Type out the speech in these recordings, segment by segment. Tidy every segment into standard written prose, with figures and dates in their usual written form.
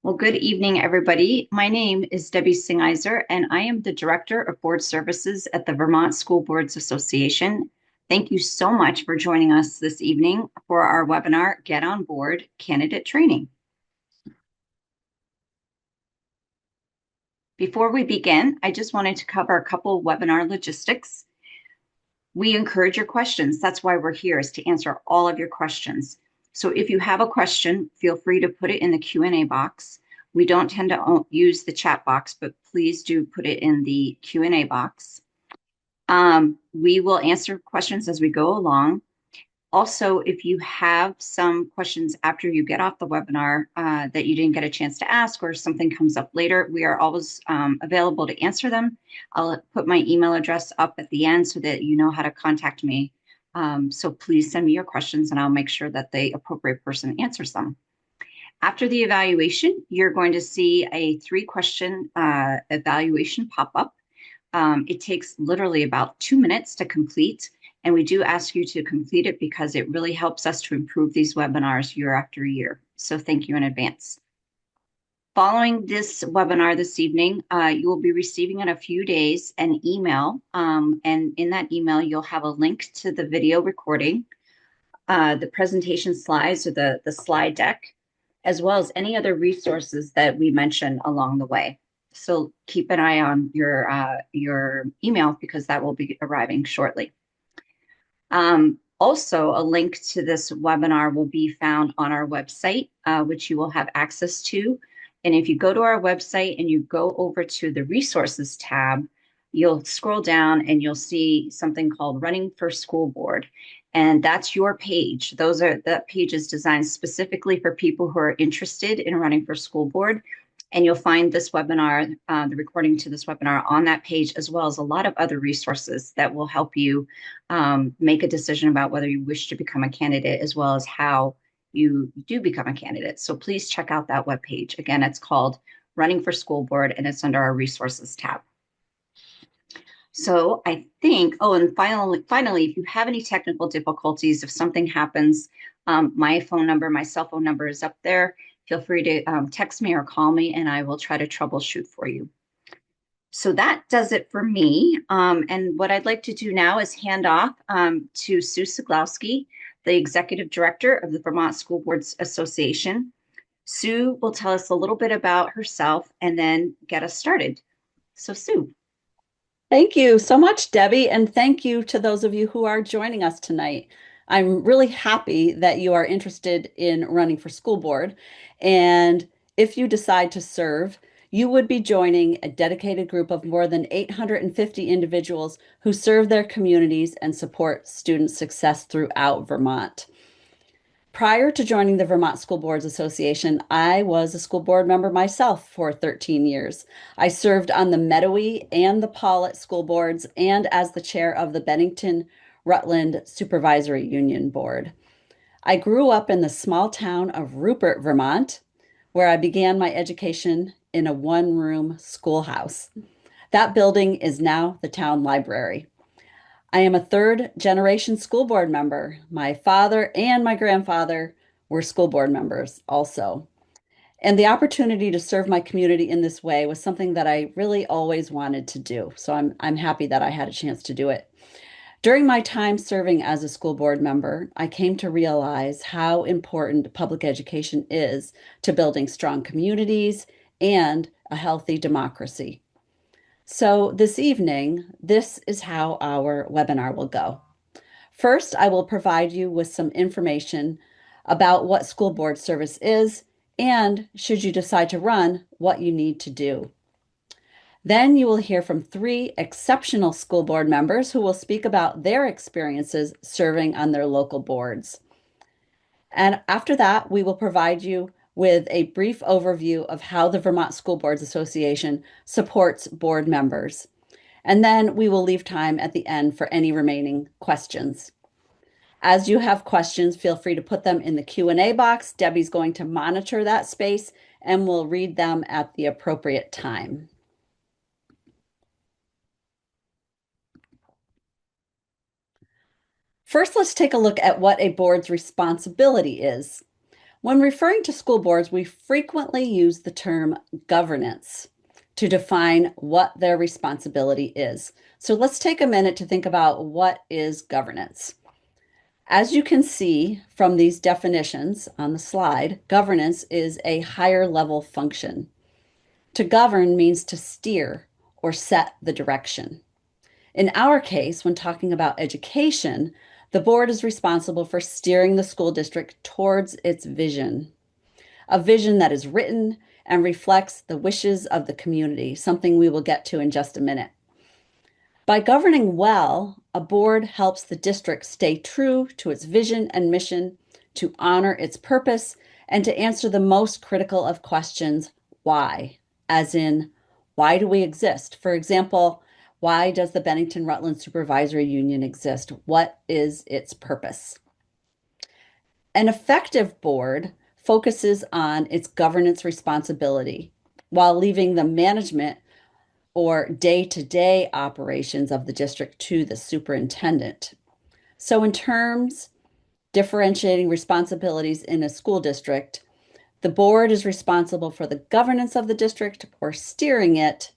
Well, good evening, everybody. My name is Debbie Singizer, and I am the Director of Board Services at the Vermont School Boards Association. Thank you so much for joining us this evening for our webinar, Get on Board Candidate Training. Before we begin, I just wanted to cover a couple webinar logistics. We encourage your questions. That's why we're here, is to answer all of your questions. So if you have a question, feel free to put it in the Q&A box. We don't tend to use the chat box, but please do put it in the Q&A box. We will answer questions as we go along. Also, if you have some questions after you get off the webinar that you didn't get a chance to ask or something comes up later, we are always available to answer them. I'll put my email address up at the end so that you know how to contact me. So please send me your questions and I'll make sure that the appropriate person answers them. After the evaluation, you're going to see a 3-question evaluation pop up. It takes literally about 2 minutes to complete. And we do ask you to complete it because it really helps us to improve these webinars year after year. So thank you in advance. Following this webinar this evening, you will be receiving in a few days an email. And in that email, you'll have a link to the video recording, the presentation slides or the slide deck, as well as any other resources that we mention along the way. So keep an eye on your email because that will be arriving shortly. Also, a link to this webinar will be found on our website, which you will have access to. And if you go to our website and you go over to the resources tab, you'll scroll down and you'll see something called Running for School Board. And that's your page. That page is designed specifically for people who are interested in running for school board. And you'll find this webinar, the recording to this webinar on that page, as well as a lot of other resources that will help you make a decision about whether you wish to become a candidate, as well as how you do become a candidate. So please check out that webpage. Again, it's called Running for School Board, and it's under our resources tab. So I think, and finally, if you have any technical difficulties, if something happens, my cell phone number is up there. Feel free to text me or call me, and I will try to troubleshoot for you. So that does it for me. And what I'd like to do now is hand off to Sue Siglowski, the Executive Director of the Vermont School Boards Association. Sue will tell us a little bit about herself and then get us started. So Sue. Thank you so much, Debbie, and thank you to those of you who are joining us tonight. I'm really happy that you are interested in running for school board, and if you decide to serve, you would be joining a dedicated group of more than 850 individuals who serve their communities and support student success throughout Vermont. Prior to joining the Vermont School Boards Association, I was a school board member myself for 13 years. I served on the Meadowy and the Paulet school boards and as the chair of the Bennington Rutland Supervisory Union Board. I grew up in the small town of Rupert, Vermont, where I began my education in a one-room schoolhouse. That building is now the town library. I am a third-generation school board member. My father and my grandfather were school board members also. And the opportunity to serve my community in this way was something that I really always wanted to do. So I'm happy that I had a chance to do it. During my time serving as a school board member, I came to realize how important public education is to building strong communities and a healthy democracy. So this evening, this is how our webinar will go. First, I will provide you with some information about what school board service is and, should you decide to run, what you need to do. Then you will hear from 3 exceptional school board members who will speak about their experiences serving on their local boards. And after that, we will provide you with a brief overview of how the Vermont School Boards Association supports board members. And then we will leave time at the end for any remaining questions. As you have questions, feel free to put them in the Q&A box. Debbie's going to monitor that space and will read them at the appropriate time. First, let's take a look at what a board's responsibility is. When referring to school boards, we frequently use the term governance to define what their responsibility is. So let's take a minute to think about what is governance. As you can see from these definitions on the slide, governance is a higher level function. To govern means to steer or set the direction. In our case, when talking about education, the board is responsible for steering the school district towards its vision, a vision that is written and reflects the wishes of the community, something we will get to in just a minute. By governing well, a board helps the district stay true to its vision and mission, to honor its purpose, and to answer the most critical of questions, why? As in, why do we exist? For example, why does the Bennington Rutland Supervisory Union exist? What is its purpose? An effective board focuses on its governance responsibility while leaving the management or day-to-day operations of the district to the superintendent. So in terms differentiating responsibilities in a school district, the board is responsible for the governance of the district or steering it,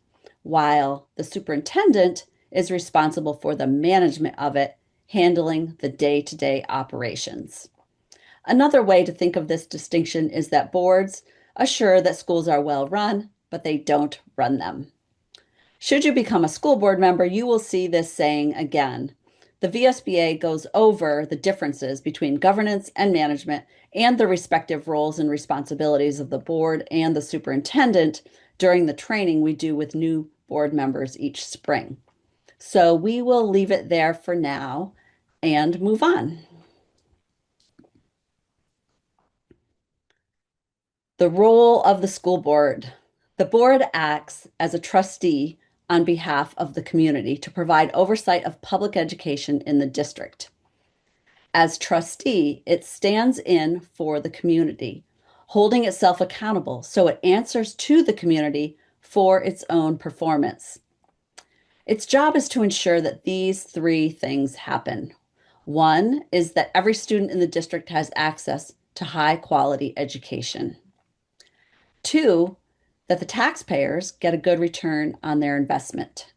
while the superintendent is responsible for the management of it, handling the day-to-day operations. Another way to think of this distinction is that boards assure that schools are well run, but they don't run them. Should you become a school board member, you will see this saying again. The VSBA goes over the differences between governance and management and the respective roles and responsibilities of the board and the superintendent during the training we do with new board members each spring. So we will leave it there for now and move on. The role of the school board. The board acts as a trustee on behalf of the community to provide oversight of public education in the district. As trustee, it stands in for the community, holding itself accountable so it answers to the community for its own performance. Its job is to ensure that these three things happen. One is that every student in the district has access to high quality education. Two, that the taxpayers get a good return on their investment.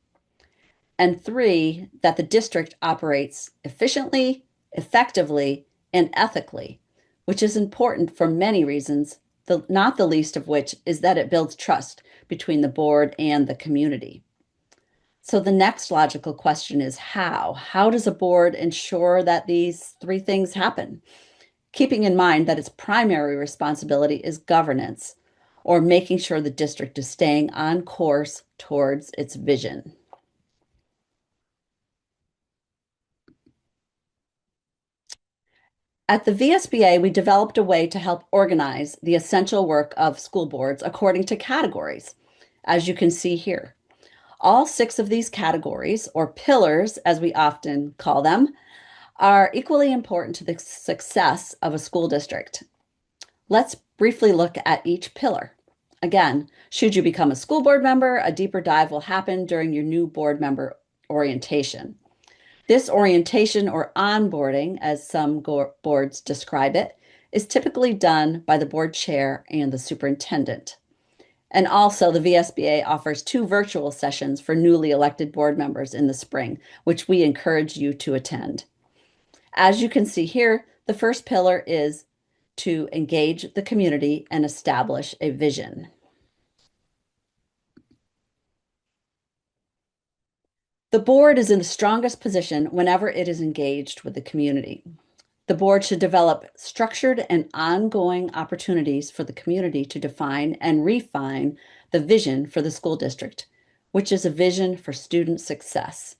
And three, that the district operates efficiently, effectively, and ethically, which is important for many reasons, not the least of which is that it builds trust between the board and the community. So the next logical question is how? How does a board ensure that these three things happen? Keeping in mind that its primary responsibility is governance, or making sure the district is staying on course towards its vision. At the VSBA, we developed a way to help organize the essential work of school boards according to categories, as you can see here. All 6 of these categories, or pillars as we often call them, are equally important to the success of a school district. Let's briefly look at each pillar. Again, should you become a school board member, a deeper dive will happen during your new board member orientation. This orientation, or onboarding, as some boards describe it, is typically done by the board chair and the superintendent. And also, the VSBA offers 2 virtual sessions for newly elected board members in the spring, which we encourage you to attend. As you can see here, the first pillar is to engage the community and establish a vision. The board is in the strongest position whenever it is engaged with the community. The board should develop structured and ongoing opportunities for the community to define and refine the vision for the school district, which is a vision for student success.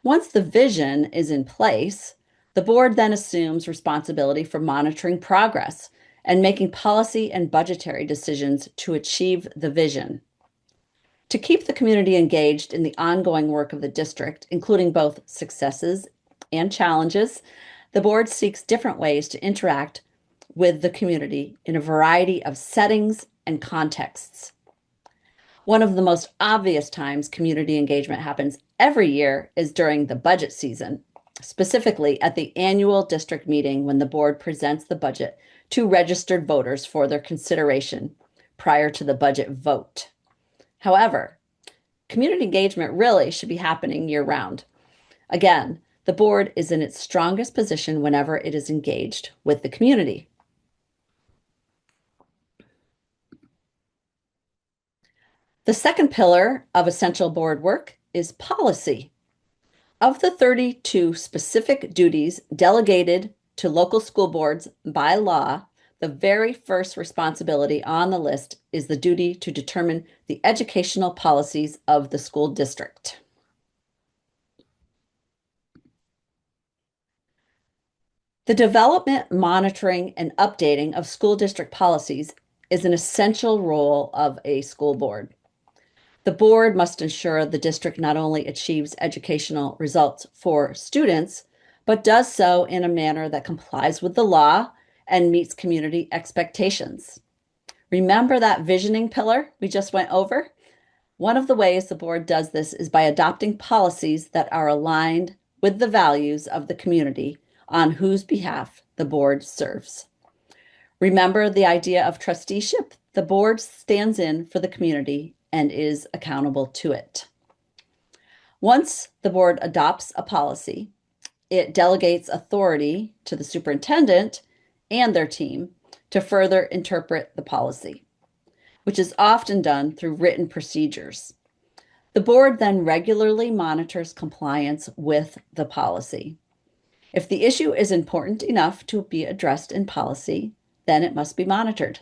Once the vision is in place, the board then assumes responsibility for monitoring progress and making policy and budgetary decisions to achieve the vision. To keep the community engaged in the ongoing work of the district, including both successes and challenges, the board seeks different ways to interact with the community in a variety of settings and contexts. One of the most obvious times community engagement happens every year is during the budget season, specifically at the annual district meeting when the board presents the budget to registered voters for their consideration prior to the budget vote. However, community engagement really should be happening year-round. Again, the board is in its strongest position whenever it is engaged with the community. The second pillar of essential board work is policy. Of the 32 specific duties delegated to local school boards by law, the very first responsibility on the list is the duty to determine the educational policies of the school district. The development, monitoring, and updating of school district policies is an essential role of a school board. The board must ensure the district not only achieves educational results for students, but does so in a manner that complies with the law and meets community expectations. Remember that visioning pillar we just went over? One of the ways the board does this is by adopting policies that are aligned with the values of the community on whose behalf the board serves. Remember the idea of trusteeship? The board stands in for the community and is accountable to it. Once the board adopts a policy, it delegates authority to the superintendent and their team to further interpret the policy, which is often done through written procedures. The board then regularly monitors compliance with the policy. If the issue is important enough to be addressed in policy, then it must be monitored.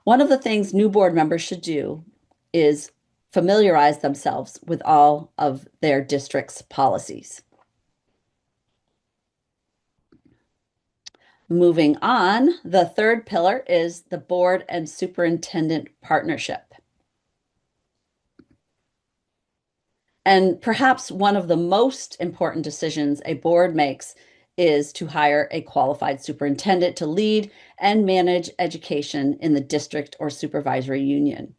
One of the things new board members should do is familiarize themselves with all of their district's policies. Moving on, the third pillar is the board and superintendent partnership. And perhaps one of the most important decisions a board makes is to hire a qualified superintendent to lead and manage education in the district or supervisory union.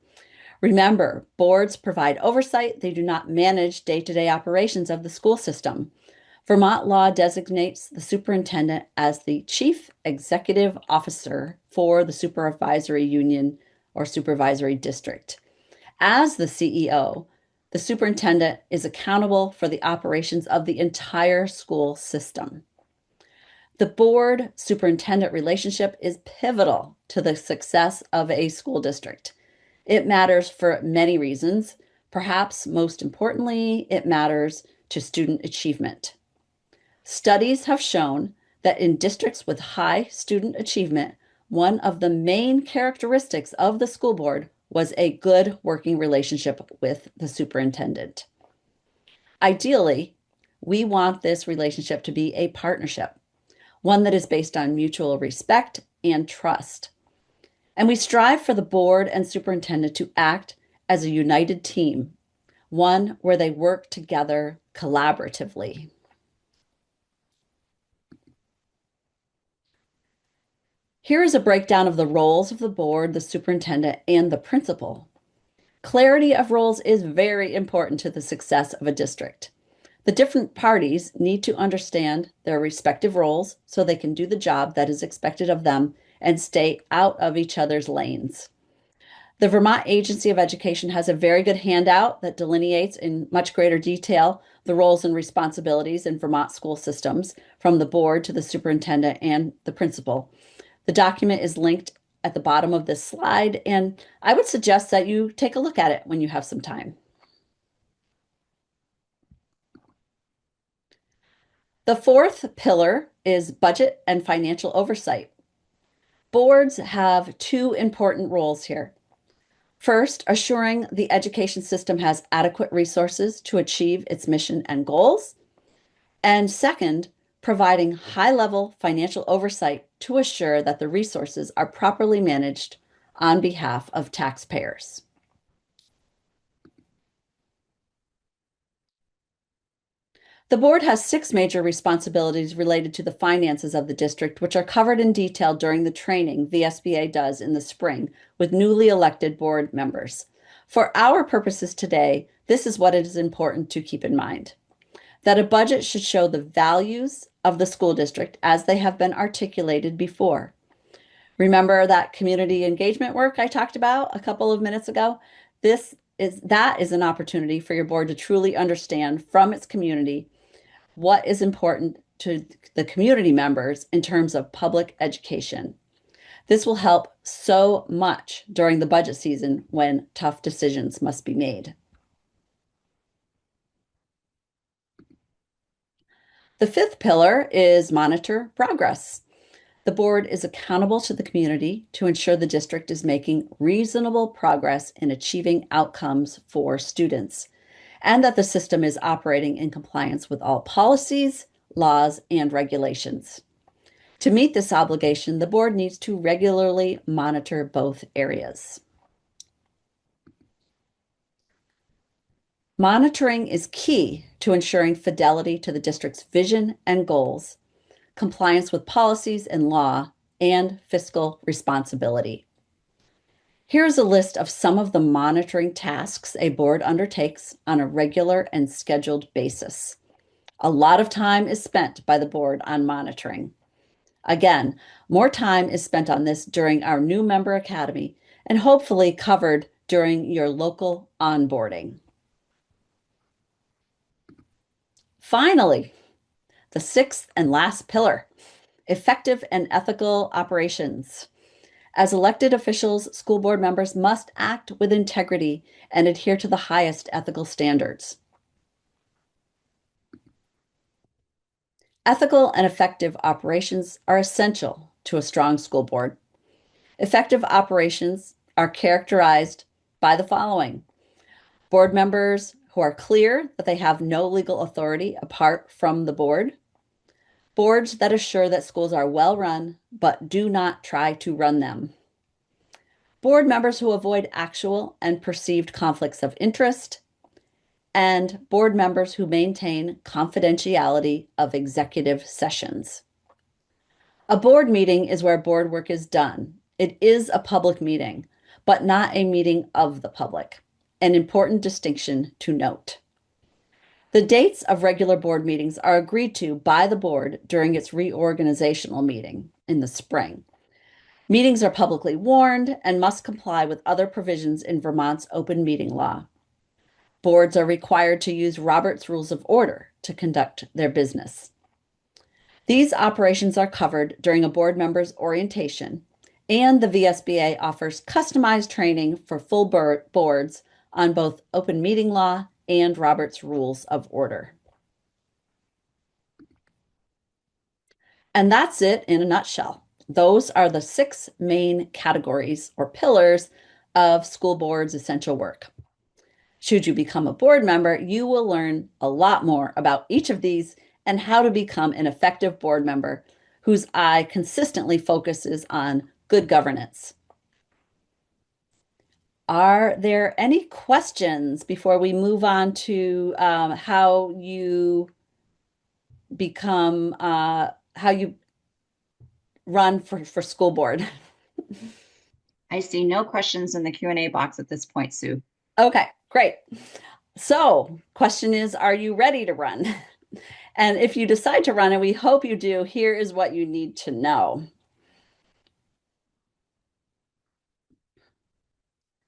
Remember, boards provide oversight. They do not manage day-to-day operations of the school system. Vermont law designates the superintendent as the chief executive officer for the supervisory union or supervisory district. As the CEO, the superintendent is accountable for the operations of the entire school system. The board-superintendent relationship is pivotal to the success of a school district. It matters for many reasons. Perhaps most importantly, it matters to student achievement. Studies have shown that in districts with high student achievement, one of the main characteristics of the school board was a good working relationship with the superintendent. Ideally, we want this relationship to be a partnership, one that is based on mutual respect and trust. And we strive for the board and superintendent to act as a united team, one where they work together collaboratively. Here is a breakdown of the roles of the board, the superintendent, and the principal. Clarity of roles is very important to the success of a district. The different parties need to understand their respective roles so they can do the job that is expected of them and stay out of each other's lanes. The Vermont Agency of Education has a very good handout that delineates in much greater detail the roles and responsibilities in Vermont school systems, from the board to the superintendent and the principal. The document is linked at the bottom of this slide, and I would suggest that you take a look at it when you have some time. The fourth pillar is budget and financial oversight. Boards have two important roles here. First, assuring the education system has adequate resources to achieve its mission and goals. And second, providing high-level financial oversight to assure that the resources are properly managed on behalf of taxpayers. The board has 6 major responsibilities related to the finances of the district, which are covered in detail during the training VSBA does in the spring with newly elected board members. For our purposes today, this is what it is important to keep in mind: that a budget should show the values of the school district as they have been articulated before. Remember that community engagement work I talked about a couple of minutes ago? That is an opportunity for your board to truly understand from its community what is important to the community members in terms of public education. This will help so much during the budget season when tough decisions must be made. The fifth pillar is monitor progress. The board is accountable to the community to ensure the district is making reasonable progress in achieving outcomes for students and that the system is operating in compliance with all policies, laws, and regulations. To meet this obligation, the board needs to regularly monitor both areas. Monitoring is key to ensuring fidelity to the district's vision and goals, compliance with policies and law, and fiscal responsibility. Here's a list of some of the monitoring tasks a board undertakes on a regular and scheduled basis. A lot of time is spent by the board on monitoring. Again, more time is spent on this during our new member academy and hopefully covered during your local onboarding. Finally, the sixth and last pillar, effective and ethical operations. As elected officials, school board members must act with integrity and adhere to the highest ethical standards. Ethical and effective operations are essential to a strong school board. Effective operations are characterized by the following: board members who are clear that they have no legal authority apart from the board, boards that assure that schools are well run but do not try to run them, board members who avoid actual and perceived conflicts of interest, and board members who maintain confidentiality of executive sessions. A board meeting is where board work is done. It is a public meeting, but not a meeting of the public, an important distinction to note. The dates of regular board meetings are agreed to by the board during its reorganizational meeting in the spring. Meetings are publicly warned and must comply with other provisions in Vermont's open meeting law. Boards are required to use Robert's Rules of Order to conduct their business. These operations are covered during a board member's orientation, and the VSBA offers customized training for full boards on both open meeting law and Robert's Rules of Order. And that's it in a nutshell. Those are the 6 main categories or pillars of school board's essential work. Should you become a board member, you will learn a lot more about each of these and how to become an effective board member whose eye consistently focuses on good governance. Are there any questions before we move on to how you become, how you run for school board? I see no questions in the Q&A box at this point, Sue. Okay, great. So, question is, are you ready to run? And if you decide to run, and we hope you do, here is what you need to know.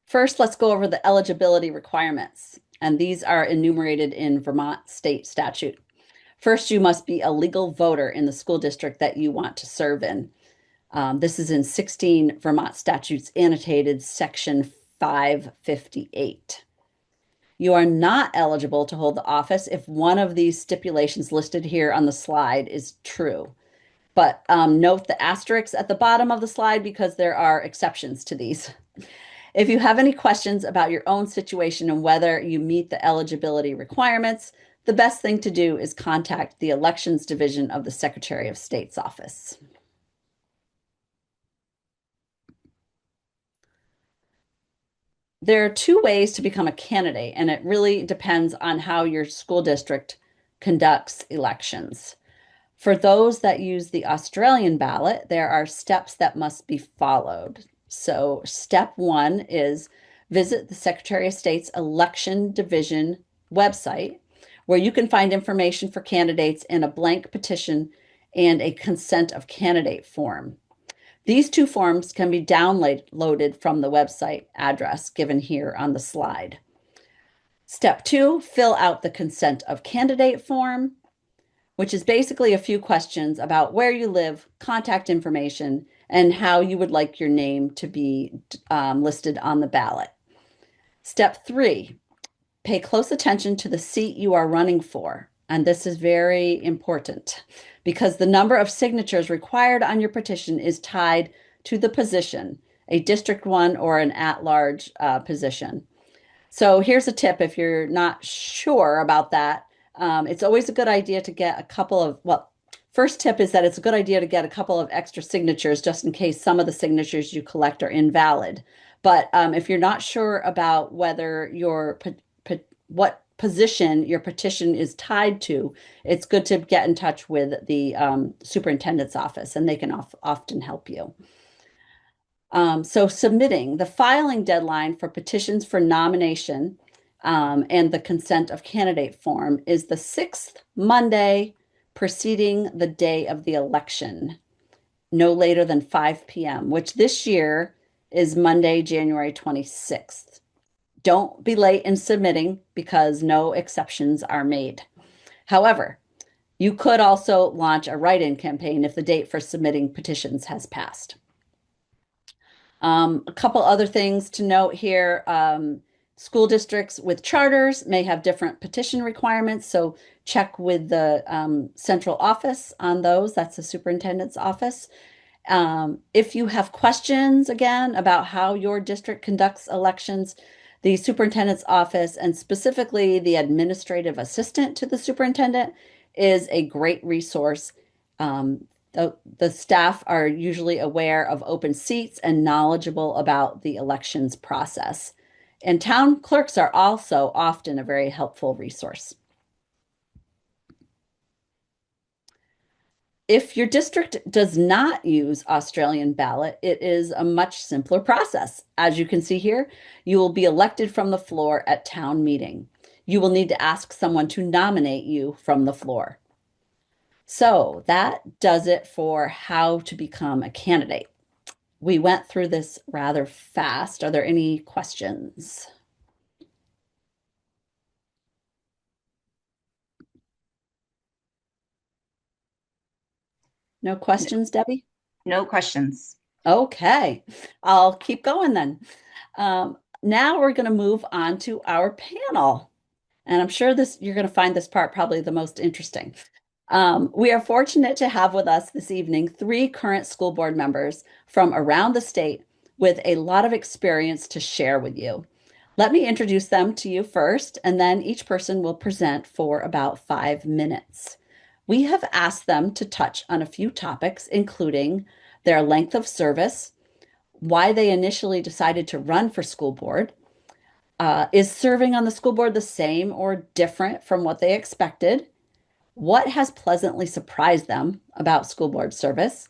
First, let's go over the eligibility requirements, and these are enumerated in Vermont state statute. First, you must be a legal voter in the school district that you want to serve in. This is in 16 Vermont statutes annotated section 558. You are not eligible to hold the office if one of these stipulations listed here on the slide is true. But note the asterisks at the bottom of the slide because there are exceptions to these. If you have any questions about your own situation and whether you meet the eligibility requirements, the best thing to do is contact the Elections Division of the Secretary of State's office. There are 2 ways to become a candidate, and it really depends on how your school district conducts elections. For those that use the Australian ballot, there are steps that must be followed. So step 1 is visit the Secretary of State's Election Division website, where you can find information for candidates and a blank petition and a consent of candidate form. These two forms can be downloaded from the website address given here on the slide. Step 2, fill out the consent of candidate form, which is basically a few questions about where you live, contact information, and how you would like your name to be listed on the ballot. Step 3, pay close attention to the seat you are running for. And this is very important because the number of signatures required on your petition is tied to the position, a District 1 or an at-large position. So here's a tip if you're not sure about that. It's always a good idea to get a couple of, well, first tip is that it's a good idea to get a couple of extra signatures just in case some of the signatures you collect are invalid. But if you're not sure about whether what position your petition is tied to, it's good to get in touch with the superintendent's office, and they can often help you. So submitting the filing deadline for petitions for nomination and the consent of candidate form is the 6th Monday preceding the day of the election, no later than 5 p.m., which this year is Monday, January 26th. Don't be late in submitting because no exceptions are made. However, you could also launch a write-in campaign if the date for submitting petitions has passed. A couple other things to note here. School districts with charters may have different petition requirements, so check with the central office on those. That's the superintendent's office. If you have questions, again, about how your district conducts elections, the superintendent's office, and specifically the administrative assistant to the superintendent, is a great resource. The staff are usually aware of open seats and knowledgeable about the elections process. And town clerks are also often a very helpful resource. If your district does not use Australian ballot, it is a much simpler process. As you can see here, you will be elected from the floor at town meeting. You will need to ask someone to nominate you from the floor. So that does it for how to become a candidate. We went through this rather fast. Are there any questions? No questions, Debbie? No questions. Okay, I'll keep going then. Now we're going to move on to our panel. And I'm sure you're going to find this part probably the most interesting. We are fortunate to have with us this evening 3 current school board members from around the state with a lot of experience to share with you. Let me introduce them to you first, and then each person will present for about 5 minutes. We have asked them to touch on a few topics, including their length of service, why they initially decided to run for school board, is serving on the school board the same or different from what they expected, what has pleasantly surprised them about school board service,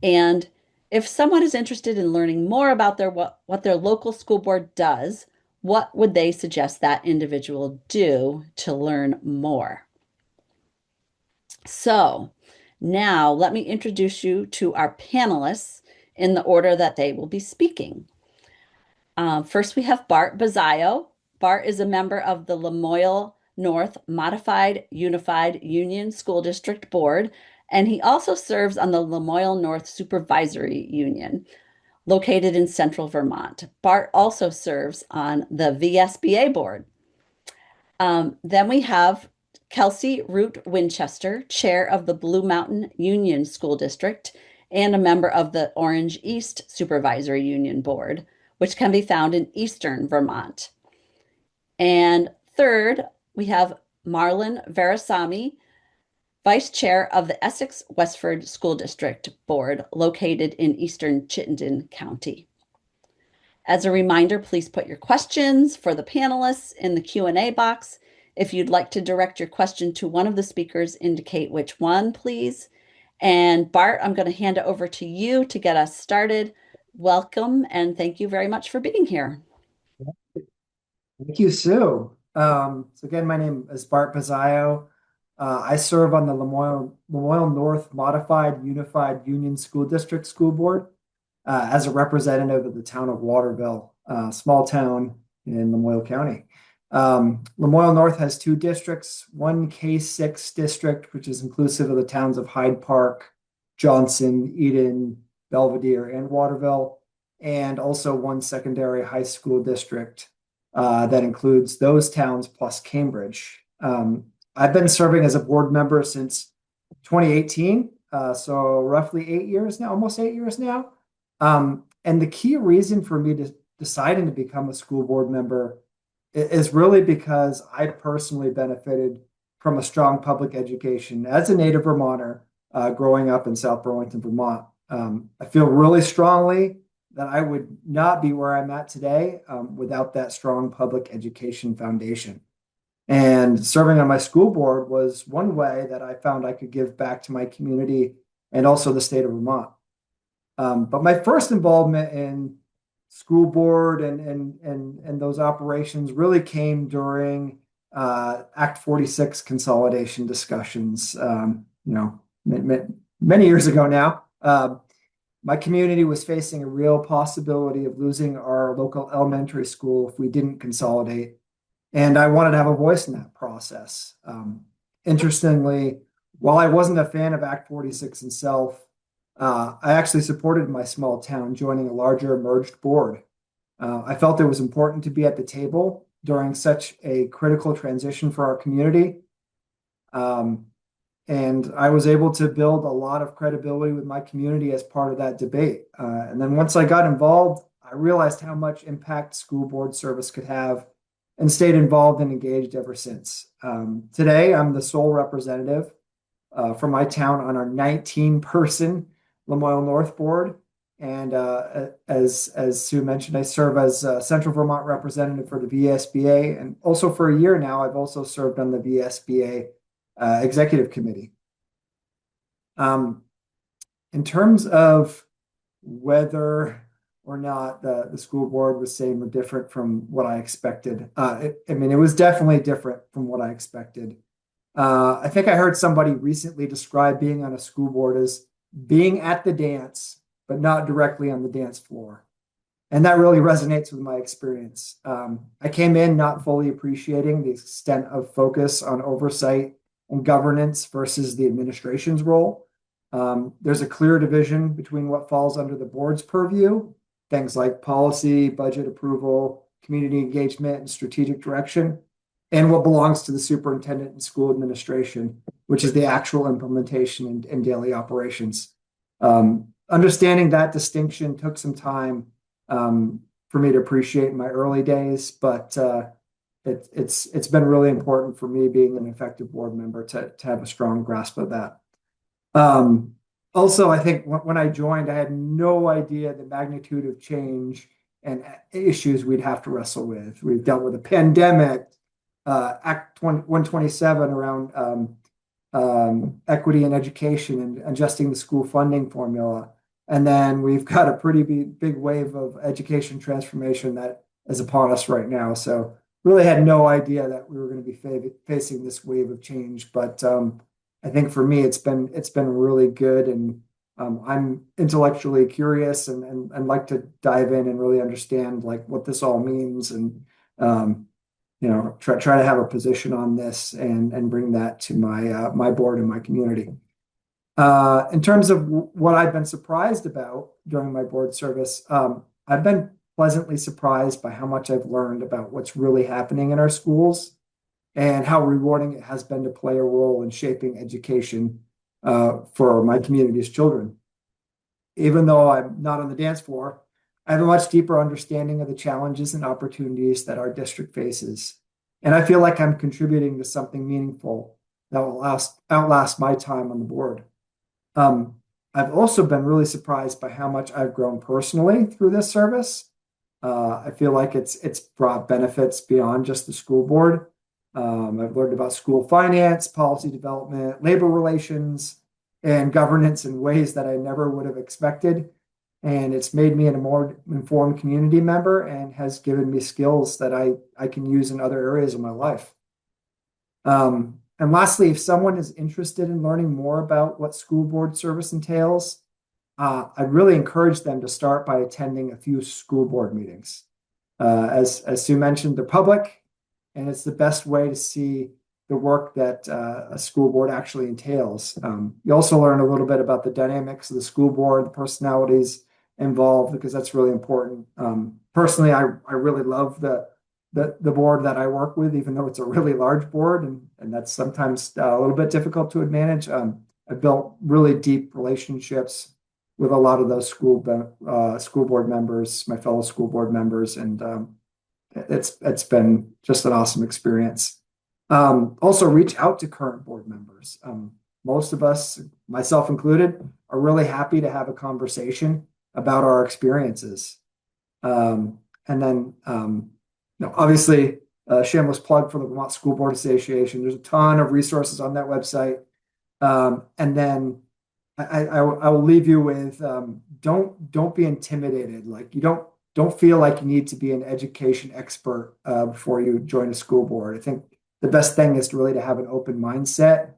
and if someone is interested in learning more about what their local school board does, what would they suggest that individual do to learn more? So now let me introduce you to our panelists in the order that they will be speaking. First, we have Bart Bazzaio. Bart is a member of the Lamoille North Modified Unified Union School District Board, and he also serves on the Lamoille North Supervisory Union, located in central Vermont. Bart also serves on the VSBA board. Then we have Kelsey Root Winchester, chair of the Blue Mountain Union School District and a member of the Orange East Supervisory Union Board, which can be found in eastern Vermont. And third, we have Marlon Verasamy, vice chair of the Essex Westford School District Board, located in eastern Chittenden County. As a reminder, please put your questions for the panelists in the Q&A box. If you'd like to direct your question to one of the speakers, indicate which one, please. And Bart, I'm going to hand it over to you to get us started. Welcome, and thank you very much for being here. Thank you, Sue. So again, my name is Bart Bazzaio. I serve on the Lamoille North Modified Unified Union School District School Board. as a representative of the town of Waterville, a small town in Lamoille County. Lamoille North has two districts, one K6 district, which is inclusive of the towns of Hyde Park, Johnson, Eden, Belvedere, and Waterville, and also one secondary high school district that includes those towns plus Cambridge. I've been serving as a board member since 2018, so roughly 8 years now, almost 8 years now. And the key reason for me deciding to become a school board member is really because I personally benefited from a strong public education as a native Vermonter growing up in South Burlington, Vermont. I feel really strongly that I would not be where I'm at today without that strong public education foundation. And serving on my school board was one way that I found I could give back to my community and also the state of Vermont. But my first involvement in school board and those operations really came during Act 46 consolidation discussions, many years ago now. My community was facing a real possibility of losing our local elementary school if we didn't consolidate. And I wanted to have a voice in that process. Interestingly, while I wasn't a fan of Act 46 itself, I actually supported my small town joining a larger merged board. I felt it was important to be at the table during such a critical transition for our community. And I was able to build a lot of credibility with my community as part of that debate. And then once I got involved, I realized how much impact school board service could have and stayed involved and engaged ever since. Today, I'm the sole representative for my town on our 19-person Lamoille North board. And as Sue mentioned, I serve as Central Vermont representative for the VSBA. And also for a year now, I've also served on the VSBA executive committee. In terms of whether or not the school board was same or different from what I expected, it was definitely different from what I expected. I think I heard somebody recently describe being on a school board as being at the dance, but not directly on the dance floor. And that really resonates with my experience. I came in not fully appreciating the extent of focus on oversight and governance versus the administration's role. There's a clear division between what falls under the board's purview, things like policy, budget approval, community engagement, and strategic direction, and what belongs to the superintendent and school administration, which is the actual implementation and daily operations. Understanding that distinction took some time for me to appreciate in my early days, but it's been really important for me being an effective board member to have a strong grasp of that. Also, I think when I joined, I had no idea the magnitude of change and issues we'd have to wrestle with. We've dealt with a pandemic, Act 127 around equity in education and adjusting the school funding formula. And then we've got a pretty big wave of education transformation that is upon us right now. So really had no idea that we were going to be facing this wave of change. But I think for me, it's been really good. And I'm intellectually curious and like to dive in and really understand like what this all means and try to have a position on this and bring that to my board and my community. In terms of what I've been surprised about during my board service, I've been pleasantly surprised by how much I've learned about what's really happening in our schools and how rewarding it has been to play a role in shaping education for my community's children. Even though I'm not on the dance floor, I have a much deeper understanding of the challenges and opportunities that our district faces. And I feel like I'm contributing to something meaningful that will outlast my time on the board. I've also been really surprised by how much I've grown personally through this service. I feel like it's brought benefits beyond just the school board. I've learned about school finance, policy development, labor relations, and governance in ways that I never would have expected. And it's made me a more informed community member and has given me skills that I can use in other areas of my life. And lastly, if someone is interested in learning more about what school board service entails, I really encourage them to start by attending a few school board meetings. As Sue mentioned, they're public, and it's the best way to see the work that a school board actually entails. You also learn a little bit about the dynamics of the school board, the personalities involved, because that's really important. Personally, I really love the board that I work with, even though it's a really large board, and that's sometimes a little bit difficult to manage. I built really deep relationships with a lot of those school board members, my fellow school board members, and it's been just an awesome experience. Also, reach out to current board members. Most of us, myself included, are really happy to have a conversation about our experiences. And then, obviously, shameless plug for the Vermont School Board Association. There's a ton of resources on that website. And then I will leave you with don't be intimidated. Like, you don't feel like you need to be an education expert before you join a school board. I think the best thing is to have an open mindset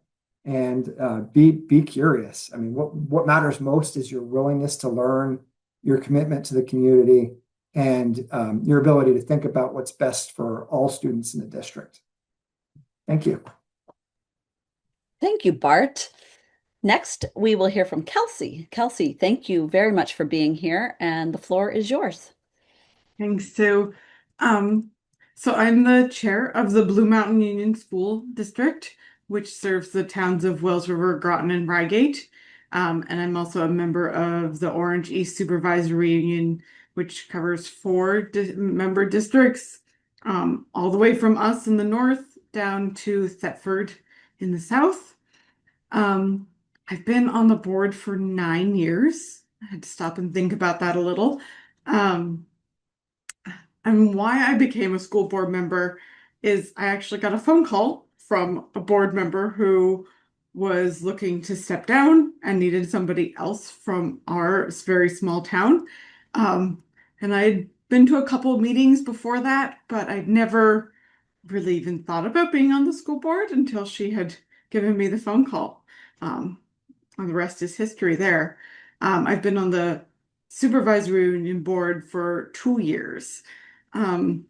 and be curious. I mean, what matters most is your willingness to learn, your commitment to the community, and your ability to think about what's best for all students in the district. Thank you. Thank you, Bart. Next, we will hear from Kelsey. Kelsey, thank you very much for being here, and the floor is yours. Thanks, Sue. So I'm the chair of the Blue Mountain Union School District, which serves the towns of Wells River, Groton, and Reigate. And I'm also a member of the Orange East Supervisory Union, which covers 4 member districts, all the way from us in the north down to Thetford in the south. I've been on the board for 9 years. I had to stop and think about that a little. And why I became a school board member is I actually got a phone call from a board member who was looking to step down and needed somebody else from our very small town. And I'd been to a couple of meetings before that, but I'd never really even thought about being on the school board until she had given me the phone call. And the rest is history there. I've been on the supervisory union board for 2 years. And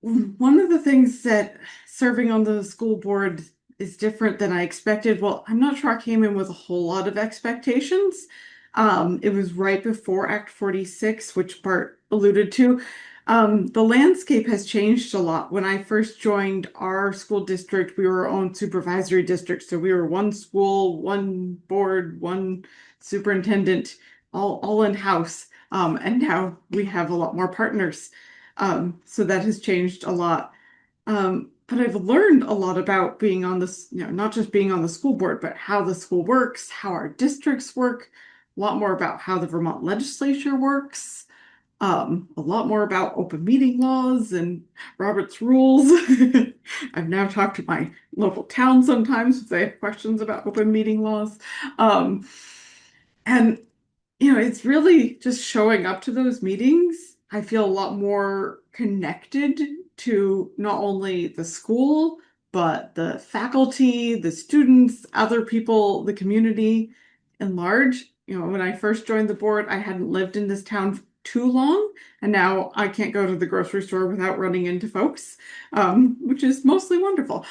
one of the things that serving on the school board is different than I expected. Well, I'm not sure I came in with a whole lot of expectations. It was right before Act 46, which Bart alluded to. The landscape has changed a lot. When I first joined our school district, we were our own supervisory district. So we were one school, one board, one superintendent, all in-house. And now we have a lot more partners. So that has changed a lot. But I've learned a lot about being on this, not just being on the school board, but how the school works, how our districts work, a lot more about how the Vermont legislature works, a lot more about open meeting laws and Robert's rules. I've now talked to my local town sometimes if they have questions about open meeting laws. And it's really just showing up to those meetings. I feel a lot more connected to not only the school, but the faculty, the students, other people, the community in large. When I first joined the board, I hadn't lived in this town too long, and now I can't go to the grocery store without running into folks, which is mostly wonderful.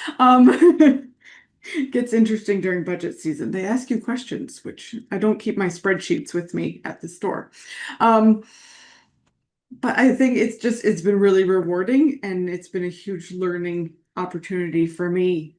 Gets interesting during budget season. They ask you questions, which I don't keep my spreadsheets with me at the store. But I think it's been really rewarding, and it's been a huge learning opportunity for me.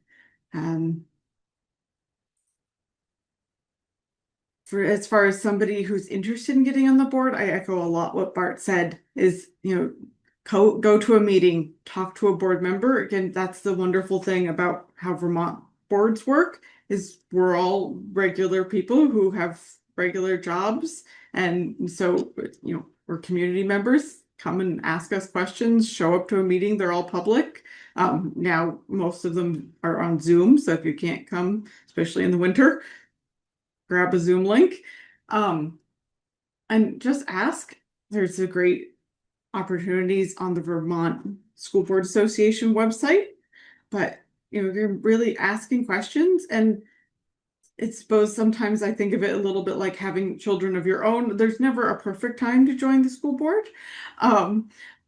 For as far as somebody who's interested in getting on the board, I echo a lot what Bart said is, go to a meeting, talk to a board member. Again, that's the wonderful thing about how Vermont boards work is we're all regular people who have regular jobs. And so, we're community members, come and ask us questions, show up to a meeting. They're all public. Now, most of them are on Zoom. So if you can't come, especially in the winter, grab a Zoom link. And just ask. There's a great opportunities on the Vermont School Board Association website. But you're really asking questions, and it's suppose sometimes I think of it a little bit like having children of your own. There's never a perfect time to join the school board.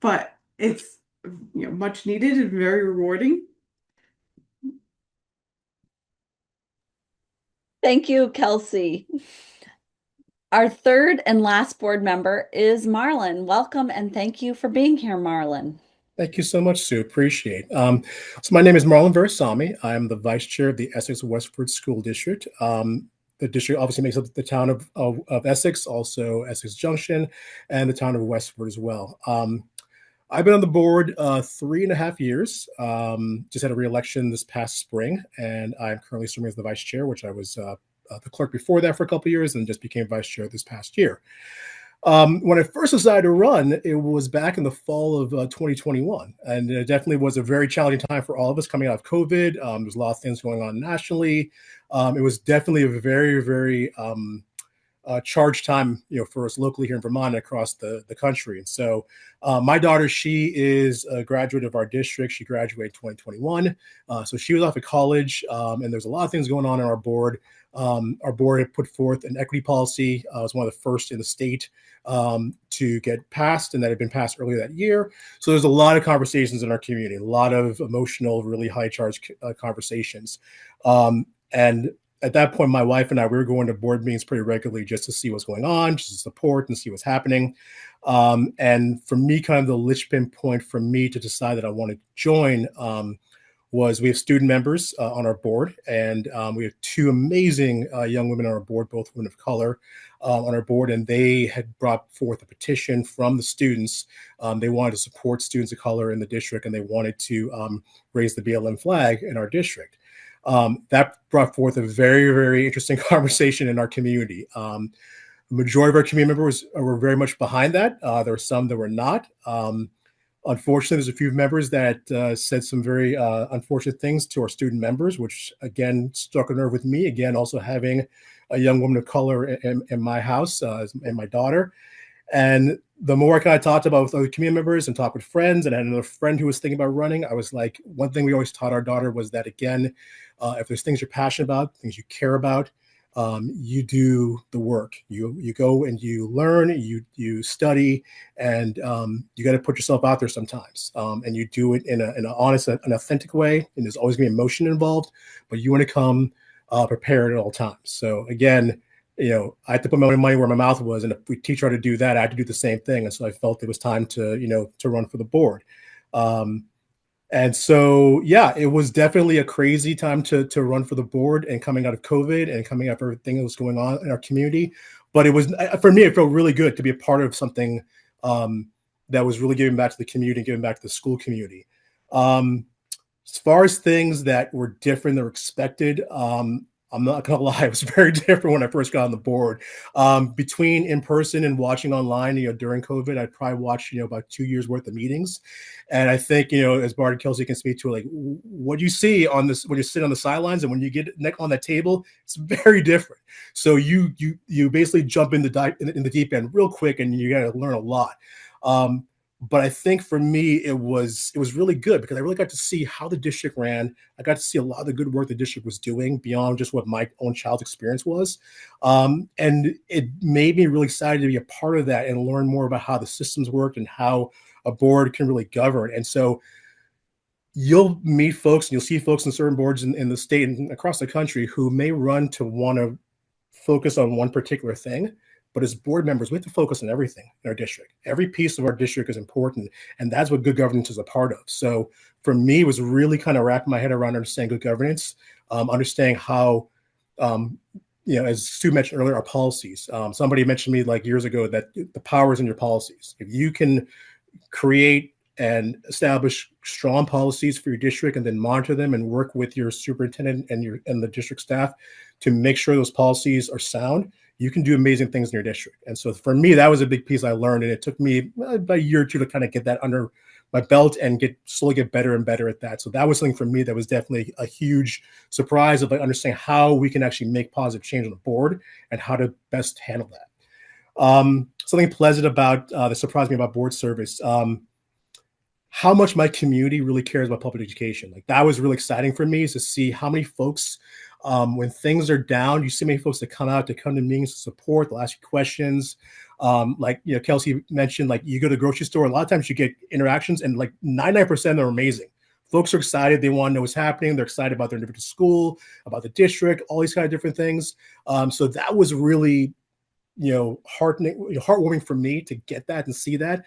But it's much needed and very rewarding. Thank you, Kelsey. Our third and last board member is Marlon. Welcome and thank you for being here, Marlon. Thank you so much, Sue. Appreciate. So my name is Marlon Versami. I am the vice chair of the Essex Westford School District. The district obviously makes up the town of Essex, also Essex Junction, and the town of Westford as well. I've been on the board 3.5 years. Just had a re-election this past spring, and I'm currently serving as the vice chair, which I was the clerk before that for a couple of years, and just became vice chair this past year. When I first decided to run, it was back in the fall of 2021, and it definitely was a very challenging time for all of us coming out of COVID. There's a lot of things going on nationally. It was definitely a very, very charged time, for us locally here in Vermont and across the country. And so my daughter, she is a graduate of our district. She graduated in 2021. So she was off at college, and there's a lot of things going on in our board. Our board had put forth an equity policy. It was one of the first in the state to get passed, and that had been passed earlier that year. So there's a lot of conversations in our community, a lot of emotional, really high charged conversations. And at that point, my wife and I, we were going to board meetings pretty regularly just to see what's going on, just to support and see what's happening. And for me, kind of the linchpin point for me to decide that I want to join was we have student members on our board, and we have two amazing young women on our board, both women of color on our board, and they had brought forth a petition from the students. They wanted to support students of color in the district, and they wanted to raise the BLM flag in our district. That brought forth a very, very interesting conversation in our community. The majority of our community members were very much behind that. There were some that were not. Unfortunately, there's a few members that said some very unfortunate things to our student members, which again struck a nerve with me. Again, also having a young woman of color in my house and my daughter. And the more I kind of talked about with other community members and talked with friends, and I had another friend who was thinking about running, I was like, one thing we always taught our daughter was that, again, if there's things you're passionate about, things you care about, you do the work. You go and you learn, you study, and you got to put yourself out there sometimes. And you do it in an honest and authentic way. And there's always going to be emotion involved, but you want to come prepared at all times. So again, I had to put my money where my mouth was, and if we teach her how to do that, I had to do the same thing. And so I felt it was time to run for the board. And so, yeah, it was definitely a crazy time to run for the board, and coming out of COVID and coming out of everything that was going on in our community. But it was, for me, it felt really good to be a part of something that was really giving back to the community, giving back to the school community. As far as things that were different than were expected, I'm not going to lie, it was very different when I first got on the board. Between in person and watching online, during COVID, I probably watched, about 2 years worth of meetings. And I think, as Bart and Kelsey can speak to, like, what you see on this, when you sit on the sidelines and when you get on that table, it's very different. So you basically jump in the deep end real quick, and you got to learn a lot. But I think for me, it was really good because I really got to see how the district ran. I got to see a lot of the good work the district was doing beyond just what my own child's experience was. And it made me really excited to be a part of that and learn more about how the systems worked and how a board can really govern. And so you'll meet folks and you'll see folks in certain boards in the state and across the country who may run to want to focus on one particular thing. But as board members, we have to focus on everything in our district. Every piece of our district is important, and that's what good governance is a part of. So for me, it was really kind of wrapping my head around understanding good governance, understanding how, as Sue mentioned earlier, our policies. Somebody mentioned to me like years ago that the power is in your policies. If you can create and establish strong policies for your district and then monitor them and work with your superintendent and the district staff to make sure those policies are sound, you can do amazing things in your district. And so for me, that was a big piece I learned. And it took me about a year or two to kind of get that under my belt and slowly get better and better at that. So that was something for me that was definitely a huge surprise of understanding how we can actually make positive change on the board and how to best handle that. Something pleasant about that surprised me about board service. How much my community really cares about public education. Like, that was really exciting for me, is to see how many folks When things are down, you see many folks that come out to come to meetings to support, they'll ask you questions. Like, you know, Kelsey mentioned, like you go to the grocery store, a lot of times you get interactions and like 99% are amazing. Folks are excited. They want to know what's happening. They're excited about their individual school, about the district, all these kind of different things. So that was really, you know, heartwarming for me to get that and see that.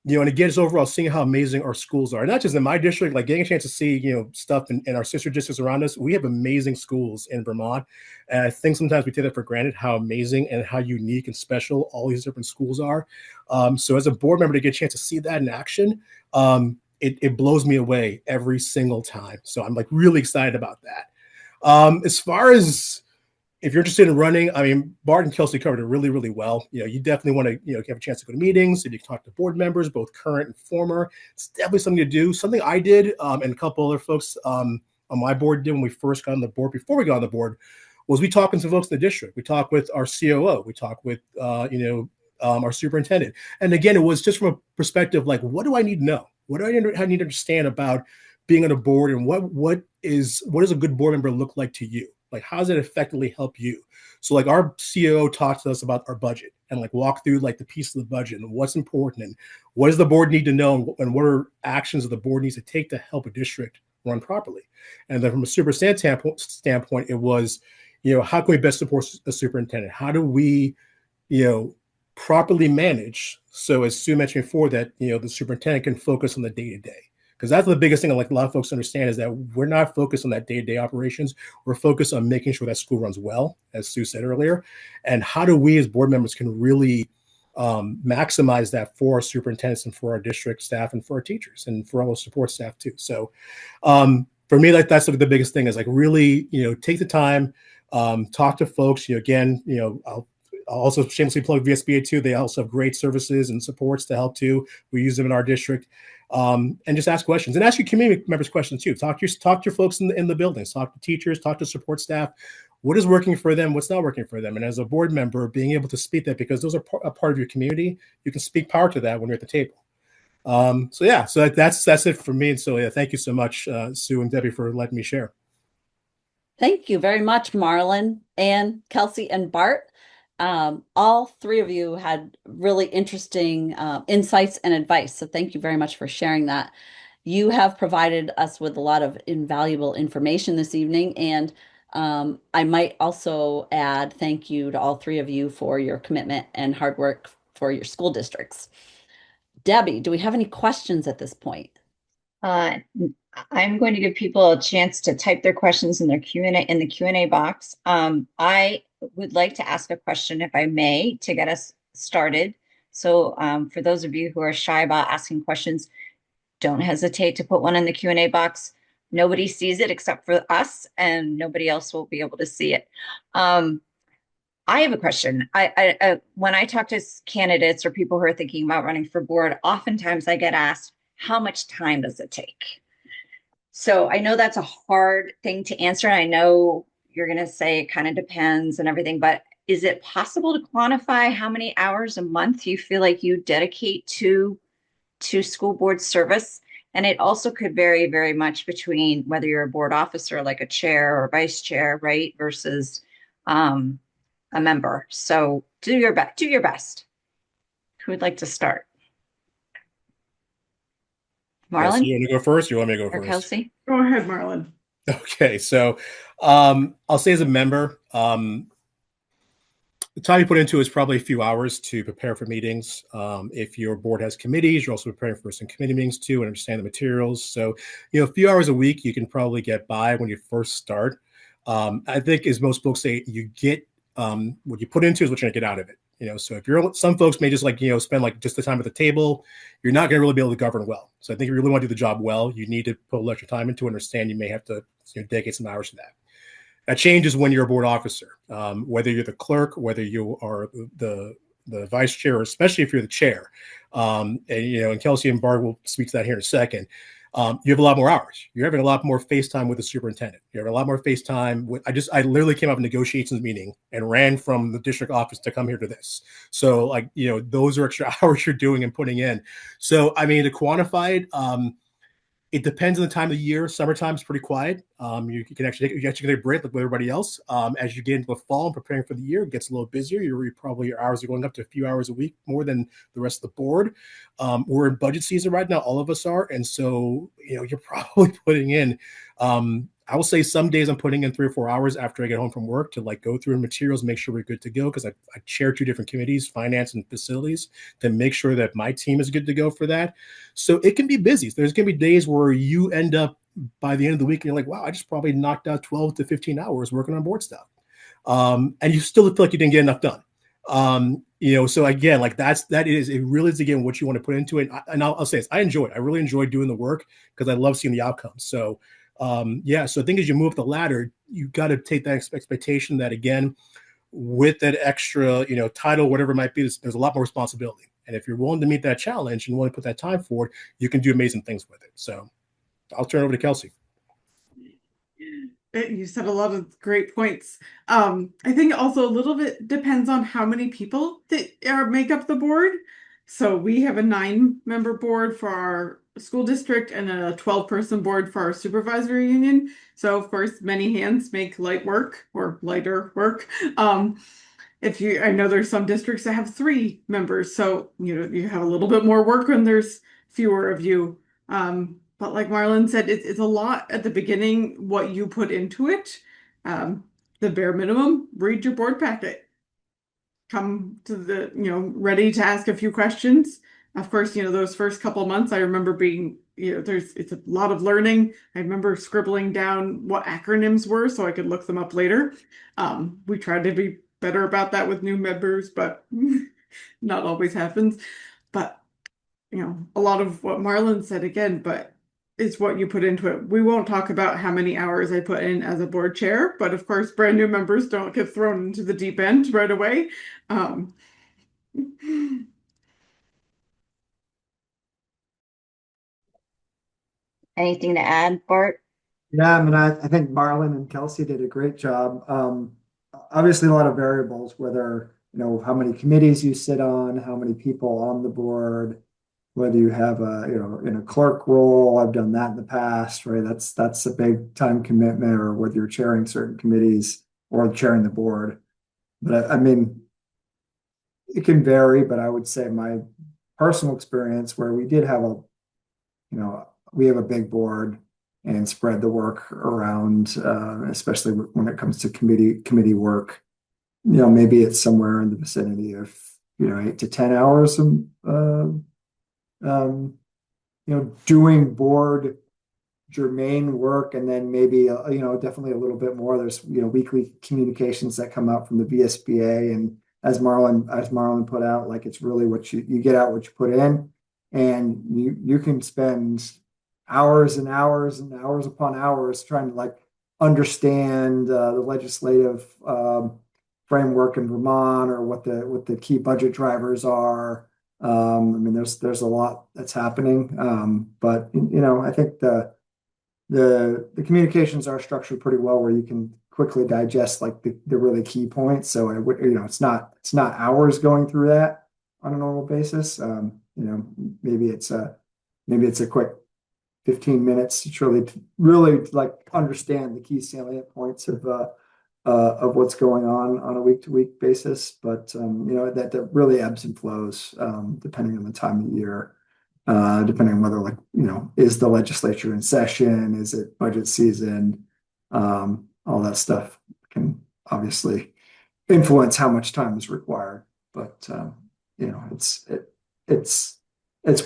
You know, and again, it's overall seeing how amazing our schools are, not just in my district, like getting a chance to see, you know, stuff in our sister districts around us. We have amazing schools in Vermont. And I think sometimes we take that for granted, how amazing and how unique and special all these different schools are. So as a board member to get a chance to see that in action, it blows me away every single time. So I'm like really excited about that. As far as if you're interested in running, I mean, Bart and Kelsey covered it really, really well. You know, you definitely want to, you know, have a chance to go to meetings. If you talk to board members, both current and former, it's definitely something to do. Something I did, and a couple other folks on my board did when we first got on the board, before we got on the board, was we talked to folks in the district. We talked with our COO. We talked with, our superintendent. And again, it was just from a perspective, like, what do I need to know? What do I need to understand about being on a board, and what does a good board member look like to you? Like, how does it effectively help you? So like our COO talked to us about our budget and like walk through like the piece of the budget and what's important and what does the board need to know and what are actions that the board needs to take to help a district run properly. And then from a superintendent standpoint, it was, you know, how can we best support a superintendent? How do we, you know, properly manage? So as Sue mentioned before, that, you know, the superintendent can focus on the day-to-day. Because that's the biggest thing, like a lot of folks understand, is that we're not focused on that day-to-day operations. We're focused on making sure that school runs well, as Sue said earlier. And how do we as board members can really maximize that for our superintendents and for our district staff and for our teachers and for all the support staff too. So for me, that's like the biggest thing, is like really, you know, take the time, talk to folks. You know, again, you know, I'll also shamelessly plug VSBA too. They also have great services and supports to help too. We use them in our district. And just ask questions and ask your community members questions too. Talk to your folks in the buildings, talk to teachers, talk to support staff. What is working for them? What's not working for them? And as a board member, being able to speak that, because those are a part of your community, you can speak power to that when you're at the table. So that's it for me. And so yeah, thank you so much, Sue and Debbie, for letting me share. Thank you very much, Marlon, Ann, Kelsey, and Bart. All three of you had really interesting insights and advice. So thank you very much for sharing that. You have provided us with a lot of invaluable information this evening. And I might also add thank you to all three of you for your commitment and hard work for your school districts. Debbie, do we have any questions at this point? I'm going to give people a chance to type their questions in their Q&A in the Q&A box. I would like to ask a question, if I may, to get us started. So for those of you who are shy about asking questions, don't hesitate to put one in the Q&A box. Nobody sees it except for us, and nobody else will be able to see it. I have a question. When I talk to candidates or people who are thinking about running for board, oftentimes I get asked, how much time does it take? So I know that's a hard thing to answer. I know you're going to say it kind of depends and everything, but is it possible to quantify how many hours a month you feel like you dedicate to school board service? And it also could vary very much between whether you're a board officer, like a chair or vice chair, right, versus a member. So do your best. Who would like to start? Marlon? You want to go first? Or you want me to go or first? Kelsey? Go ahead, Marlon. Okay, so I'll say as a member, the time you put into it is probably a few hours to prepare for meetings. If your board has committees, you're also preparing for some committee meetings too and understand the materials. So, you know, a few hours a week, you can probably get by when you first start. I think, as most folks say, you get what you put into is what you're gonna get out of it. You know, so if some folks may just like, you know, spend like just the time at the table, you're not gonna really be able to govern well. So I think if you really want to do the job well, you need to put a little extra time into, understand you may have to, you know, dedicate some hours to that. That changes when you're a board officer, whether you're the clerk, whether you are the vice chair, or especially if you're the chair. And, you know, and Kelsey and Bart will speak to that here in a second. You have a lot more hours. You're having a lot more face time with the superintendent. You're having a lot more face time with, I literally came out of a negotiations meeting and ran from the district office to come here to this. So like, you know, those are extra hours you're doing and putting in. So, I mean, to quantify it, It depends on the time of the year. Summertime is pretty quiet. You can actually get a break like with everybody else. As you get into the fall and preparing for the year, it gets a little busier. Your hours are going up to a few hours a week more than the rest of the board. We're in budget season right now, all of us are, and so you're probably putting in. I will say some days I'm putting in 3 or 4 hours after I get home from work to like go through materials, make sure we're good to go, because I chair 2 different committees, finance and facilities, to make sure that my team is good to go for that. So it can be busy. There's going to be days where you end up by the end of the week and you're like, wow, I just probably knocked out 12 to 15 hours working on board stuff. And you still feel like you didn't get enough done. So again, like it really is again what you want to put into it. And I'll say this, I really enjoy doing the work because I love seeing the outcomes. So so I think as you move up the ladder, you got to take that expectation that again, with that extra, title, whatever it might be, there's a lot more responsibility. And if you're willing to meet that challenge and willing to put that time forward, you can do amazing things with it. So I'll turn it over to Kelsey. You said a lot of great points. I think also a little bit depends on how many people that make up the board. So we have a 9-member board for our school district and a 12-person board for our supervisory union. So of course, many hands make light work or lighter work. I know there's some districts that have 3 members, so you have a little bit more work when there's fewer of you. But like Marlon said, it's a lot at the beginning, what you put into it. The bare minimum, read your board packet. Come to the, ready to ask a few questions. Of course, those first couple months, I remember being, it's a lot of learning. I remember scribbling down what acronyms were so I could look them up later. We tried to be better about that with new members, but not always happens. But, a lot of what Marlon said again, but it's what you put into it. We won't talk about how many hours I put in as a board chair, but of course, brand new members don't get thrown into the deep end right away. Anything to add, Bart? Yeah, I mean, I think Marlon and Kelsey did a great job. Obviously, a lot of variables, whether, how many committees you sit on, how many people on the board, whether you have in a clerk role. I've done that in the past, right? That's a big time commitment, or whether you're chairing certain committees or chairing the board. But I mean, it can vary, but I would say my personal experience where we did have we have a big board and spread the work around, especially when it comes to committee work. Maybe it's somewhere in the vicinity of 8 to 10 hours doing board germane work, and then maybe definitely a little bit more. There's weekly communications that come out from the VSBA, and as Marlon put out, like, it's really what you get out what you put in, and you can spend hours and hours and hours upon hours trying to like understand the legislative framework in Vermont, or what the key budget drivers are. I mean, there's a lot that's happening, but I think the communications are structured pretty well, where you can quickly digest like the really key points. So it's not hours going through that on a normal basis. Maybe it's a quick 15 minutes to really like understand the key salient points of what's going on a week-to-week basis. But that really ebbs and flows depending on the time of year, depending on whether is the legislature in session, is it budget season, all that stuff can obviously influence how much time is required. But it's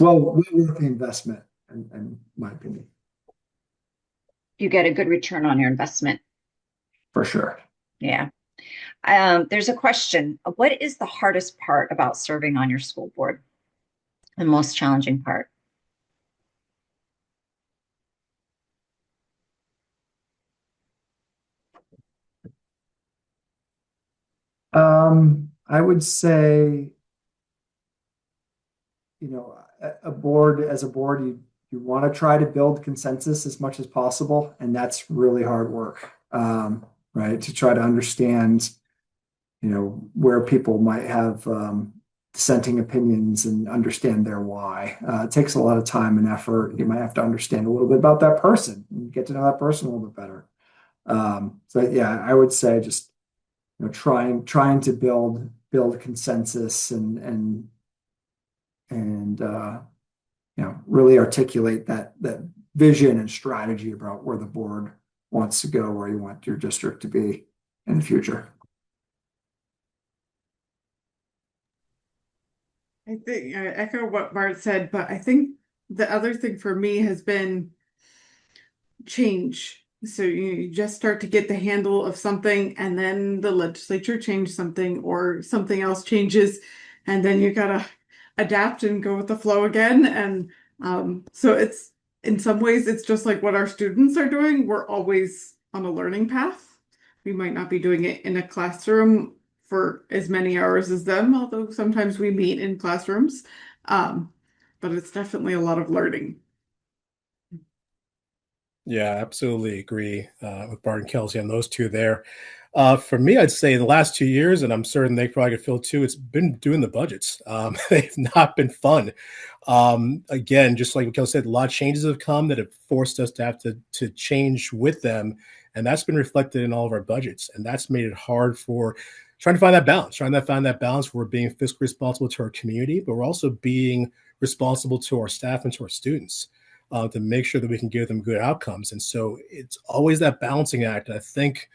well worth the investment, in my opinion. You get a good return on your investment. For sure. Yeah. There's a question. What is the hardest part about serving on your school board? The most challenging part? I would say, a board, you want to try to build consensus as much as possible, and that's really hard work, right? To try to understand, where people might have dissenting opinions and understand their why. It takes a lot of time and effort. You might have to understand a little bit about that person and get to know that person a little bit better. So yeah, I would say just trying to build consensus and really articulate that vision and strategy about where the board wants to go, where you want your district to be in the future. I think I echo what Bart said, but I think the other thing for me has been change. So you just start to get the handle of something, and then the legislature changed something, or something else changes, and then you gotta adapt and go with the flow again. And so it's, in some ways, it's just like what our students are doing. We're always on a learning path. We might not be doing it in a classroom for as many hours as them, although sometimes we meet in classrooms. But it's definitely a lot of learning. Yeah, absolutely agree with Bart and Kelsey on those two there. For me, I'd say in the last 2 years, and I'm certain they probably could feel too, it's been doing the budgets. They've not been fun. Again, just like Kelsey said, a lot of changes have come that have forced us to have to change with them. And that's been reflected in all of our budgets. And that's made it hard for trying to find that balance, where we're being fiscally responsible to our community, but we're also being responsible to our staff and to our students. To make sure that we can give them good outcomes. And so it's always that balancing act. And I think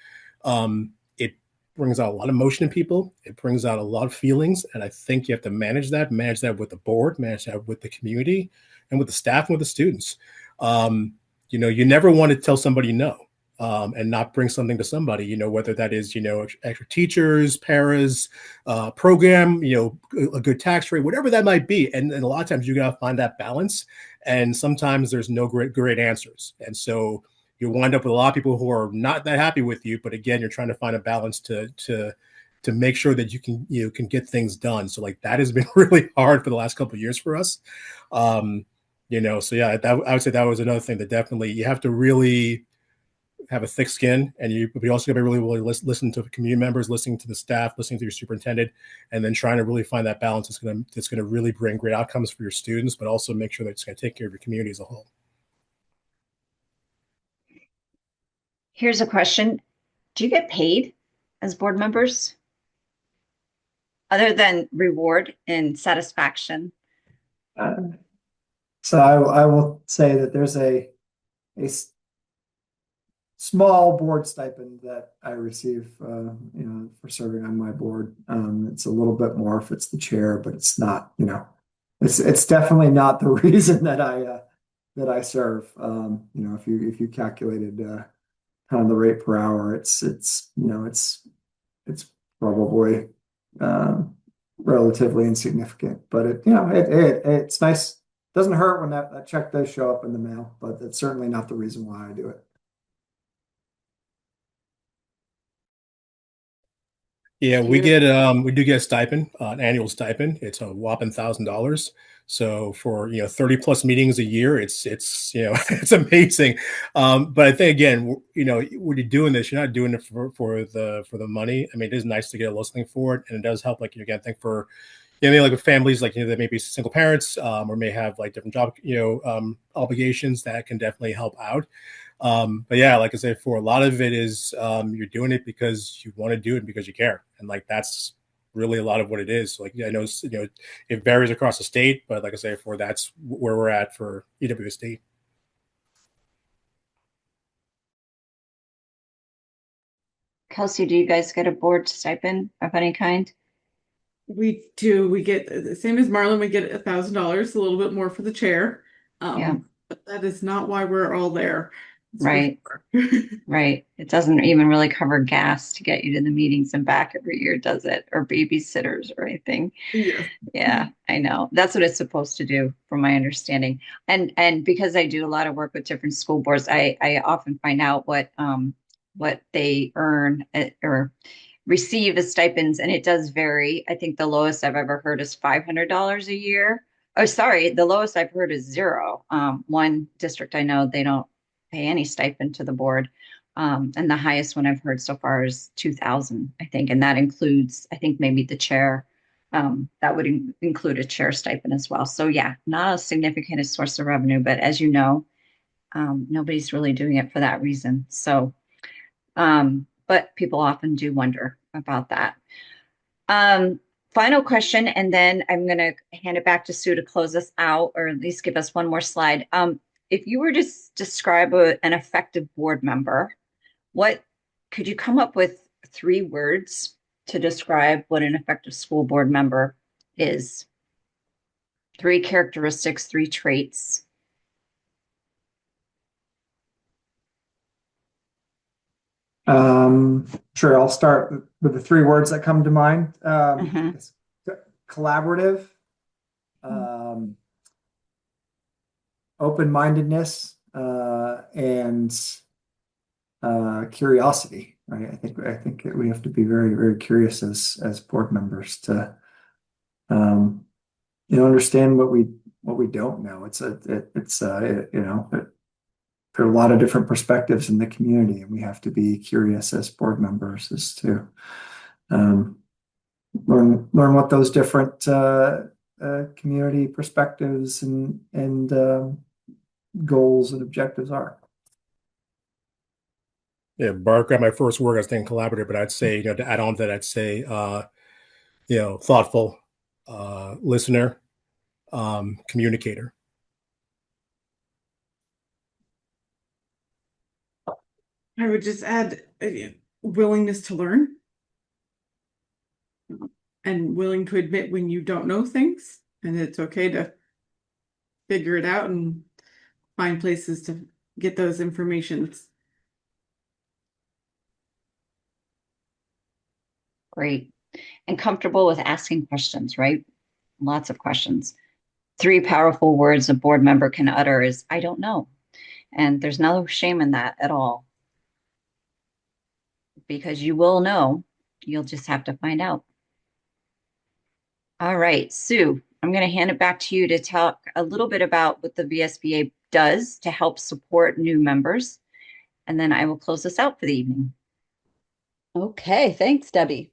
it brings out a lot of emotion in people. It brings out a lot of feelings. And I think you have to manage that with the board, manage that with the community, and with the staff and with the students. You never want to tell somebody no. And not bring something to somebody, whether that is, extra teachers, paras, program, a good tax rate, whatever that might be. And a lot of times you got to find that balance. And sometimes there's no great answers. And so you wind up with a lot of people who are not that happy with you. But again, you're trying to find a balance to make sure that you can get things done. So like that has been really hard for the last couple of years for us. So yeah, I would say that was another thing that definitely you have to really have a thick skin, and we also got to be really listen to the community members, listening to the staff, listening to your superintendent, and then trying to really find that balance that's going to really bring great outcomes for your students, but also make sure that it's going to take care of your community as a whole. Here's a question. Do you get paid as board members? Other than reward and satisfaction? So I will say that there's a small board stipend that I receive, for serving on my board. It's a little bit more if it's the chair, but it's not, it's definitely not the reason that I serve. If you calculated kind of the rate per hour, it's probably relatively insignificant, but it's nice. It doesn't hurt when that check does show up in the mail, but it's certainly not the reason why I do it. Yeah, we do get a stipend, an annual stipend. It's a whopping $1,000. So for 30 plus meetings a year, it's it's amazing. But I think again, when you're doing this, you're not doing it for the money. I mean, it is nice to get a little something for it, and it does help. Like again, I think for like with families, like that may be single parents, or may have like different job obligations, that can definitely help out. But yeah, like I said, for a lot of it is you're doing it because you want to do it because you care, and like that's really a lot of what it is. Like I know it varies across the state, but like I say, that's where we're at for EWSD. Kelsey, do you guys get a board stipend of any kind? We do. We get the same as Marlon. We get $1,000, a little bit more for the chair. Yeah. But that is not why we're all there. Right. Right. It doesn't even really cover gas to get you to the meetings and back every year, does it? Or babysitters or anything. Yeah. Yeah, I know. That's what it's supposed to do, from my understanding. And because I do a lot of work with different school boards, I often find out what they earn or receive as stipends, and it does vary. I think the lowest I've ever heard is $500 a year. Oh, sorry, the lowest I've heard is zero. One district I know, they don't pay any stipend to the board. And the highest one I've heard so far is 2,000, I think. And that includes, I think, maybe the chair That would include a chair stipend as well. So yeah, not a significant source of revenue, but as you know, nobody's really doing it for that reason. So, but people often do wonder about that. Final question, and then I'm going to hand it back to Sue to close us out, or at least give us one more slide. If you were to describe an effective board member, what could you come up with 3 words to describe what an effective school board member is? 3 characteristics, 3 traits. Sure, I'll start with the 3 words that come to mind. It's collaborative, open-mindedness, and curiosity. Right? I think we have to be very, very curious as board members to understand what we don't know. There are a lot of different perspectives in the community, and we have to be curious as board members as to learn what those different community perspectives and goals and objectives are. Yeah, Bart grabbed my first word. I was thinking collaborative, but I'd say, to add on to that, I'd say, thoughtful, listener, communicator. I would just add willingness to learn and willing to admit when you don't know things, and it's okay to figure it out and find places to get those informations. Great. And comfortable with asking questions, right? Lots of questions. 3 powerful words a board member can utter is, I don't know. And there's no shame in that at all. Because you will know, you'll just have to find out. All right, Sue, I'm going to hand it back to you to talk a little bit about what the VSBA does to help support new members. And then I will close this out for the evening. Okay, thanks, Debbie.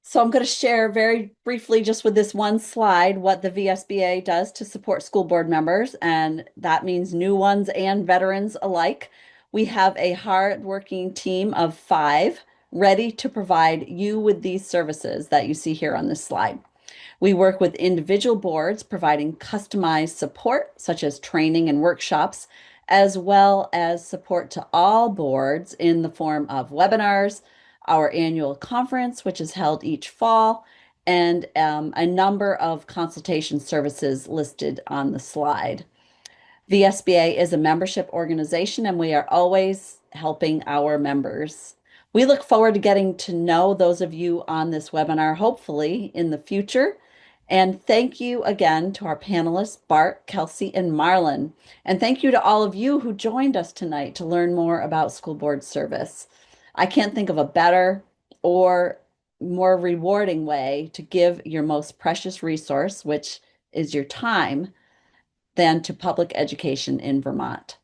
So I'm going to share very briefly, just with this one slide, what the VSBA does to support school board members, and that means new ones and veterans alike. We have a hardworking team of 5 ready to provide you with these services that you see here on this slide. We work with individual boards providing customized support, such as training and workshops, as well as support to all boards in the form of webinars, our annual conference, which is held each fall, and a number of consultation services listed on the slide. VSBA is a membership organization, and we are always helping our members. We look forward to getting to know those of you on this webinar, hopefully in the future. And thank you again to our panelists, Bart, Kelsey, and Marlon. And thank you to all of you who joined us tonight to learn more about school board service. I can't think of a better or more rewarding way to give your most precious resource, which is your time, than to public education in Vermont.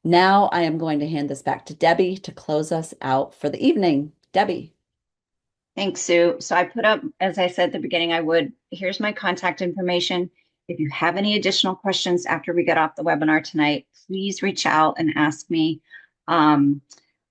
Now I am going to hand this back to Debbie to close us out for the evening. Debbie. Thanks, Sue. So I put up, as I said at the beginning, here's my contact information. If you have any additional questions after we get off the webinar tonight, please reach out and ask me.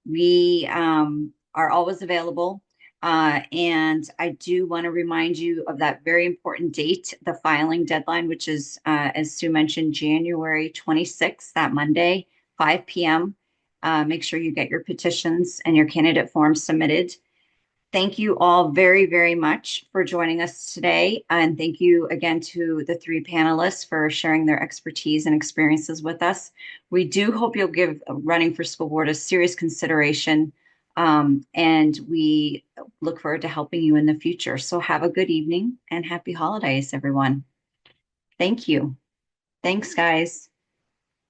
We are always available. And I do want to remind you of that very important date, the filing deadline, which is, as Sue mentioned, January 26th, that Monday, 5 p.m. Make sure you get your petitions and your candidate forms submitted. Thank you all very, very much for joining us today. And thank you again to the 3 panelists for sharing their expertise and experiences with us. We do hope you'll give running for school board a serious consideration. And we look forward to helping you in the future. So have a good evening and happy holidays, everyone. Thank you. Thanks, guys.